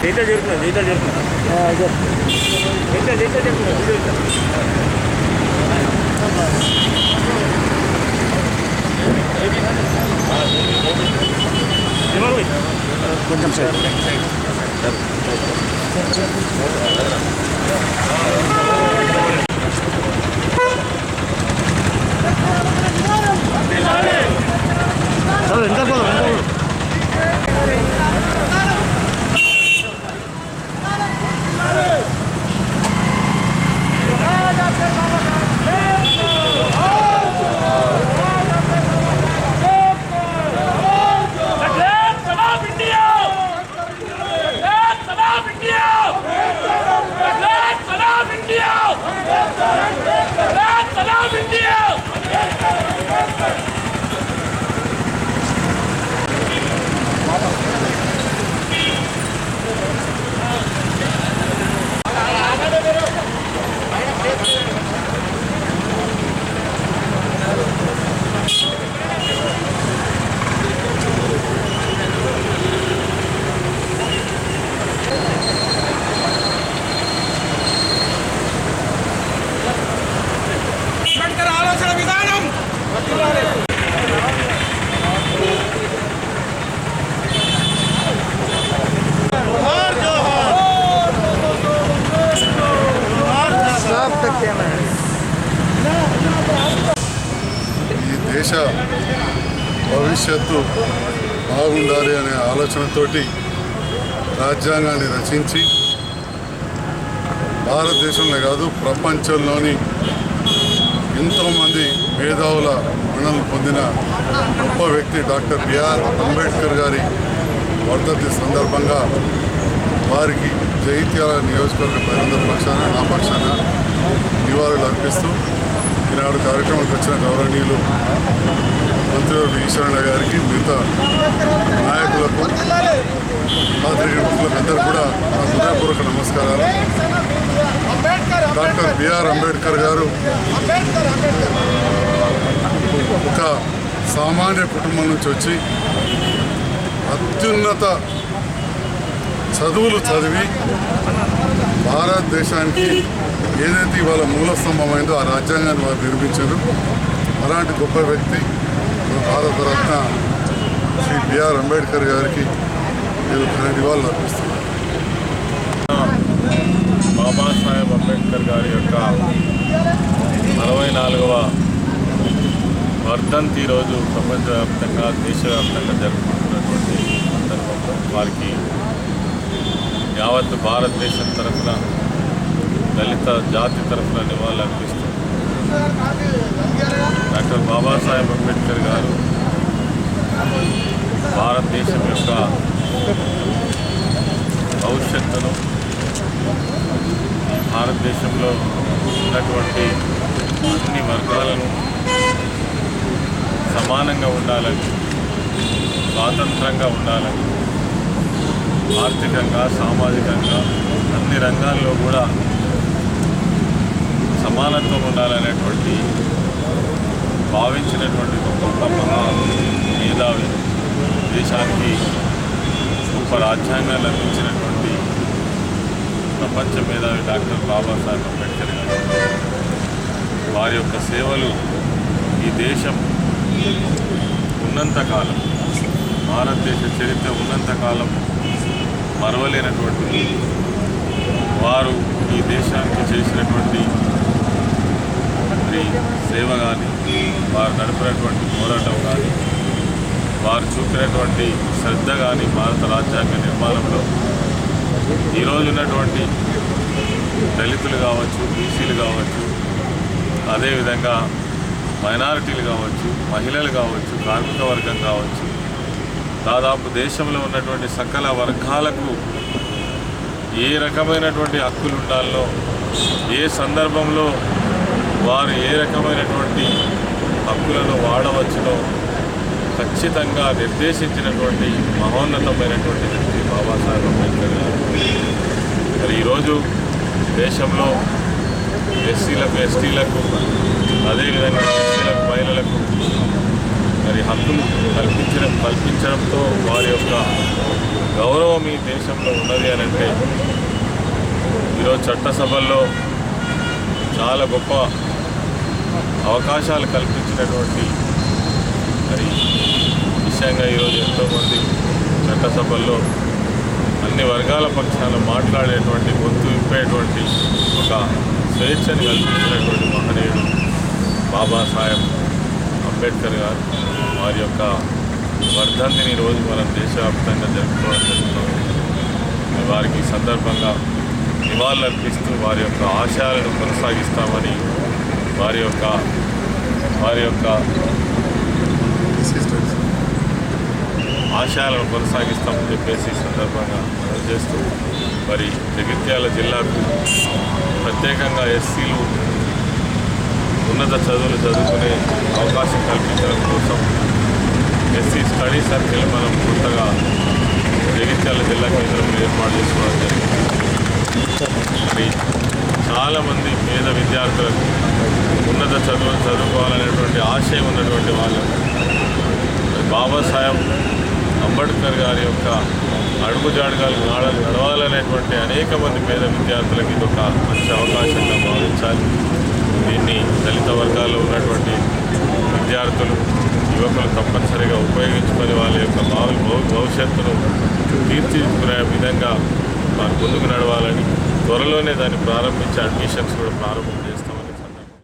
జీతాలు జరుగుతుంది కొంచెం సైడ్ ఎంత ఈ దేశ భవిష్యత్తు బాగుండాలి అనే ఆలోచనతోటి రాజ్యాంగాన్ని రచించి భారతదేశంలో కాదు ప్రపంచంలోని ఎంతోమంది మేధావుల మన్ననలు పొందిన గొప్ప వ్యక్తి డాక్టర్ బిఆర్ అంబేద్కర్ గారి వర్ధంతి సందర్భంగా వారికి జగిత్యాల నియోజకవర్గ ప్రజలందరి పక్షాన నా పక్షాన నివాళులు అర్పిస్తూ ఈనాడు కార్యక్రమానికి వచ్చిన గౌరవనీయులు మంత్రివర్గ ఈశ్వరణ గారికి మిగతా నాయకులకు పాత్రికేయులకు అందరూ కూడా నా హృదయపూర్వక నమస్కారాలు. డాక్టర్ బిఆర్ అంబేద్కర్ గారు ఒక సామాన్య కుటుంబం నుంచి వచ్చి అత్యున్నత చదువులు చదివి భారతదేశానికి ఏదైతే ఇవాళ మూలస్తంభమైందో ఆ రాజ్యాంగాన్ని వారు నిర్మించారు. అలాంటి గొప్ప వ్యక్తి భారతరత్న శ్రీ బిఆర్ అంబేద్కర్ గారికి నేను నివాళులు అర్పిస్తున్నాను. బాబాసాహెబ్ అంబేద్కర్ గారి యొక్క 64వ వర్ధంతి రోజు ప్రపంచవ్యాప్తంగా దేశవ్యాప్తంగా జరుపుకుంటున్నటువంటి సందర్భంలో వారికి యావత్ భారతదేశం తరఫున దళిత జాతి తరఫున నివాళులు అర్పిస్తూ డాక్టర్ బాబాసాహెబ్ అంబేద్కర్ గారు భారతదేశం యొక్క భవిష్యత్తును భారతదేశంలో ఉన్నటువంటి అన్ని వర్గాలను సమానంగా ఉండాలని, స్వాతంత్రంగా ఉండాలని, ఆర్థికంగా సామాజికంగా అన్ని రంగాల్లో కూడా సమానత్వం ఉండాలనేటువంటి భావించినటువంటి గొప్ప మేధావి, దేశానికి గొప్ప రాజ్యాంగాన్ని అందించినటువంటి ప్రపంచ మేధావి డాక్టర్ బాబాసాహెబ్ అంబేద్కర్ గారు. వారి యొక్క సేవలు ఈ దేశం ఉన్నంతకాలం, భారతదేశ చరిత్ర ఉన్నంతకాలం మరవలేనటువంటి వారు ఈ దేశానికి చేసినటువంటి సేవ కానీ, వారు నడిపినటువంటి పోరాటం కానీ, వారు చూపినటువంటి శ్రద్ధ కానీ భారత రాజ్యాంగ నిర్మాణంలో ఈరోజు ఉన్నటువంటి దళితులు కావచ్చు, బీసీలు కావచ్చు, అదేవిధంగా మైనారిటీలు కావచ్చు, మహిళలు కావచ్చు, కార్మిక వర్గం కావచ్చు, దాదాపు దేశంలో ఉన్నటువంటి సకల వర్గాలకు ఏ రకమైనటువంటి హక్కులు ఉండాలో, ఏ సందర్భంలో వారు ఏ రకమైనటువంటి హక్కులను వాడవచ్చునో ఖచ్చితంగా నిర్దేశించినటువంటి మహోన్నతమైనటువంటి వ్యక్తి బాబాసాహెబ్ అంబేద్కర్ గారు. మరి ఈరోజు దేశంలో ఎస్సీలకు, ఎస్టీలకు, అదేవిధంగా ఎస్సీలకు, మహిళలకు మరి హక్కులు కల్పించడంతో వారి యొక్క గౌరవం గౌరవం ఈ దేశంలో ఉన్నది అని అంటే ఈరోజు చట్టసభల్లో చాలా గొప్ప అవకాశాలు కల్పించినటువంటి మరి విషయంగా ఈరోజు ఎంతోమంది చట్టసభల్లో అన్ని వర్గాల పక్షాన మాట్లాడేటువంటి గొంతు విప్పేటువంటి ఒక స్వేచ్ఛని కల్పించినటువంటి మహనీయుడు బాబాసాహెబ్ అంబేద్కర్ గారు. వారి యొక్క వర్ధంతిని ఈరోజు మనం దేశవ్యాప్తంగా జరుపుకోవడం జరుగుతుంది. వారికి ఈ సందర్భంగా నివాళులర్పిస్తూ వారి యొక్క ఆశయాలను కొనసాగిస్తామని వారి యొక్క ఆశయాలను కొనసాగిస్తామని చెప్పేసి ఈ సందర్భంగా చేస్తూ మరి జగిత్యాల జిల్లాకు ప్రత్యేకంగా ఎస్సీలు ఉన్నత చదువులు చదువుకునే అవకాశం కల్పించడం కోసం ఎస్సీ స్టడీ సర్కిల్ మనం కొత్తగా జగిత్యాల జిల్లా కేంద్రంలో ఏర్పాటు చేసుకోవడం జరిగింది. మరి చాలామంది పేద విద్యార్థులకు ఉన్నత చదువులు చదువుకోవాలనేటువంటి ఆశయం ఉన్నటువంటి వాళ్ళు బాబాసాహెబ్ అంబేద్కర్ గారి యొక్క అడుగుజాడుగాలు నడవాలనేటువంటి అనేక మంది పేద విద్యార్థులకు ఇది ఒక మంచి అవకాశంగా భావించాలి. దీన్ని దళిత వర్గాల్లో ఉన్నటువంటి విద్యార్థులు యువకులు తప్పనిసరిగా ఉపయోగించుకొని వాళ్ళ యొక్క భవిష్యత్తును తీర్చిదిద్దుకునే విధంగా వారు ముందుకు నడవాలని త్వరలోనే దాన్ని ప్రారంభించే అడ్మిషన్స్ కూడా ప్రారంభం